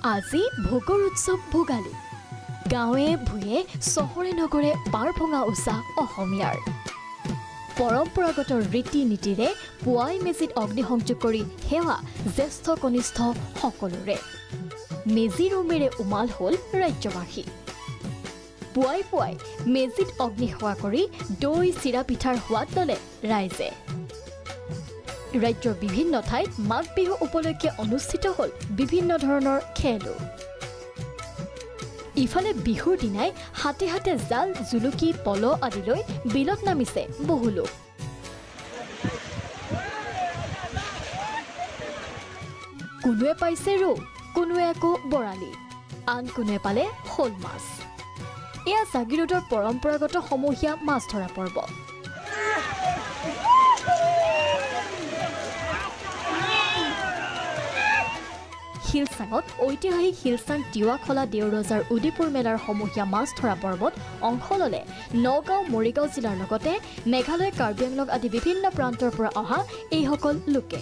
আজি ভোগৰ উৎসৱ ভোগালী গাঁৱে ভূঞে চহৰে নগৰে পাৰ ভঙা উৎসাহ অসমীয়াৰ পৰম্পৰাগত ৰীতি নীতিৰে পুৱাই মেজিত অগ্নিসংযোগ কৰি সেৱা জ্যেষ্ঠ কনিষ্ঠ সকলোৰে মেজিৰ উমেৰে উমাল হ'ল ৰাজ্যবাসী পুৱাই পুৱাই মেজিত অগ্নি সেৱা কৰি দৈ চিৰা পিঠাৰ সোৱাদ ল'লে ৰাইজে ৰাজ্যৰ বিভিন্ন ঠাইত মাঘ বিহু উপলক্ষে অনুষ্ঠিত হ'ল বিভিন্ন ধৰণৰ খেলো ইফালে বিহুৰ দিনাই হাতে হাতে জাল জুলুকি পল আদিলৈ বিলত নামিছে বহু লোক কোনোৱে পাইছে ৰৌ কোনোৱে আকৌ বৰালি আন কোনোৱে পালে শ'ল মাছ এয়া জাগিৰোডৰ পৰম্পৰাগত সমূহীয়া মাছ ধৰা পৰ্ব হিলচাঙত ঐতিহাসিক হিলচাং তিৱাখলা দেওৰজাৰ উদিপুৰ মেলাৰ সমূহীয়া মাছ ধৰা পৰ্বত অংশ ল'লে নগাঁও মৰিগাঁও জিলাৰ লগতে মেঘালয় কাৰ্বি আংলং আদি বিভিন্ন প্ৰান্তৰ পৰা অহা এইসকল লোকে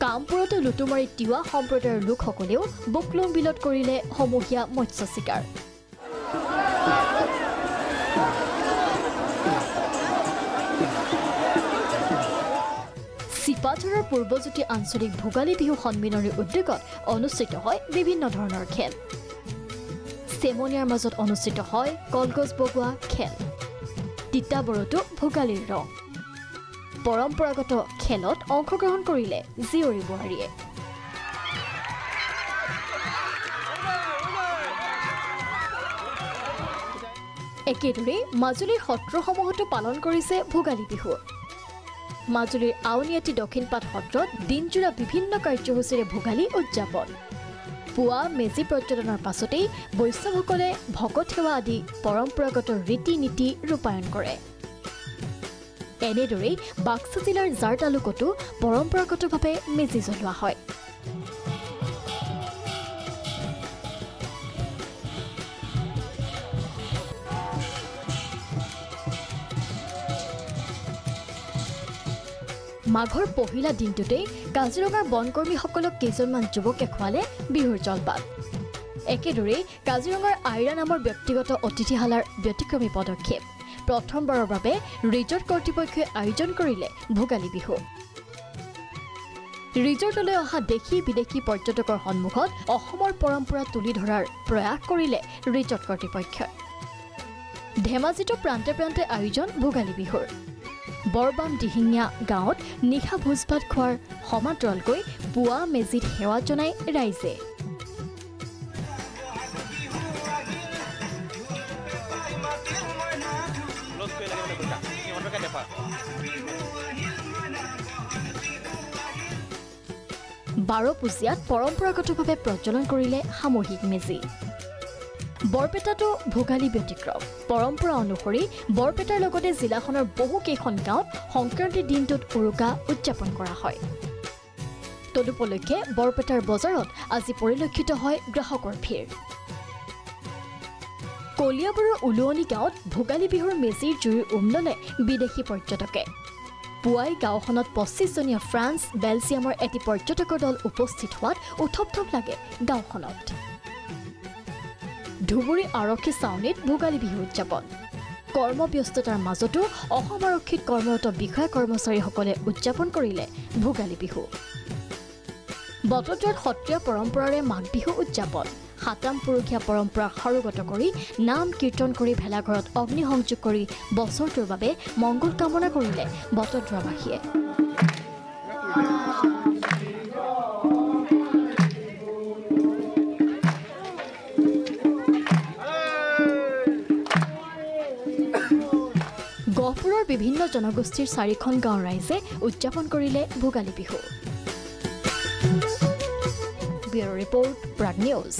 কামপুৰতো লুটুমাৰী তিৱা সম্প্ৰদায়ৰ লোকসকলেও বুকলুং বিলত কৰিলে সমূহীয়া মৎস্য চিকাৰ সিপাঝাৰৰ পূৰ্বজ্যোতি আঞ্চলিক ভোগালী বিহু সন্মিলনীৰ উদ্যোগত অনুষ্ঠিত হয় বিভিন্ন ধৰণৰ খেল চেমনিয়াৰ মাজত অনুষ্ঠিত হয় কলগছ বগোৱা খেল তিতাবৰতো ভোগালীৰ ৰং পৰম্পৰাগত খেলত অংশগ্ৰহণ কৰিলে জীয়ৰী বোৱাৰীয়ে একেদৰে মাজুলীৰ সত্ৰসমূহতো পালন কৰিছে ভোগালী বিহু মাজুলীৰ আউনিয়াটি দক্ষিণপাট সত্ৰত দিনজোৰা বিভিন্ন কাৰ্যসূচীৰে ভোগালী উদযাপন পুৱা মেজি প্ৰজ্বলনৰ পাছতেই বৈষ্ণৱসকলে ভকত সেৱা আদি পৰম্পৰাগত ৰীতি নীতি ৰূপায়ণ কৰে এনেদৰেই বাক্সা জিলাৰ জাৰ তালুকতো পৰম্পৰাগতভাৱে মেজি জ্বলোৱা হয় মাঘৰ পহিলা দিনটোতেই কাজিৰঙাৰ বনকৰ্মীসকলক কেইজনমান যুৱকে খোৱালে বিহুৰ জলপান একেদৰেই কাজিৰঙাৰ আইৰা নামৰ ব্যক্তিগত অতিথিশালাৰ ব্যতিক্ৰমী পদক্ষেপ প্ৰথমবাৰৰ বাবে ৰিজৰ্ট কৰ্তৃপক্ষই আয়োজন কৰিলে ভোগালী বিহু ৰিজৰ্টলৈ অহা দেশী বিদেশী পৰ্যটকৰ সন্মুখত অসমৰ পৰম্পৰা তুলি ধৰাৰ প্ৰয়াস কৰিলে ৰিজৰ্ট কৰ্তৃপক্ষই ধেমাজিতো প্ৰান্তে প্ৰান্তে আয়োজন ভোগালী বিহুৰ বৰবাম দিহিঙীয়া গাঁৱত নিশা ভোজ ভাত খোৱাৰ সমান্তৰালকৈ পুৱা মেজিত সেৱা জনাই ৰাইজে বাৰপুজীয়াত পৰম্পৰাগতভাৱে প্ৰজ্বলন কৰিলে সামূহিক মেজি বৰপেটাতো ভোগালী ব্যতিক্ৰম পৰম্পৰা অনুসৰি বৰপেটাৰ লগতে জিলাখনৰ বহু কেইখন গাঁৱত সংক্ৰান্তিৰ দিনটোত উৰুকা উদযাপন কৰা হয় তদুপলক্ষে বৰপেটাৰ বজাৰত আজি পৰিলক্ষিত হয় গ্ৰাহকৰ ভিৰ কলিয়াবৰৰ উলুৱনি গাঁৱত ভোগালী বিহুৰ মেজিৰ জুইৰ উমললে বিদেশী পৰ্যটকে পুৱাই গাঁওখনত 25জনীয়া ফ্ৰান্স বেলজিয়ামৰ এটি পৰ্যটকৰ দল উপস্থিত হোৱাত উথপ লাগে গাঁওখনত ধুবুৰী আৰক্ষী ছাউনীত ভোগালী বিহু উদযাপন কৰ্মব্যস্ততাৰ মাজতো অসম আৰক্ষীত কৰ্মৰত বিষয়া কৰ্মচাৰীসকলে উদযাপন কৰিলে ভোগালী বিহু বটদ্ৰাত সত্ৰীয়া পৰম্পৰাৰে মাঘ বিহু উদযাপন সাতাম পুৰুষীয়া পৰম্পৰাক সাৰোগত কৰি নাম কীৰ্তন কৰি ভেলাঘৰত অগ্নিসংযোগ কৰি বছৰটোৰ বাবে মংগল কামনা কৰিলে বটদ্ৰাবাসীয়ে গহপুৰৰ বিভিন্ন জনগোষ্ঠীৰ 4খন গাঁৱৰ ৰাইজে উদযাপন কৰিলে Bhogali Bihu bureau report Prag news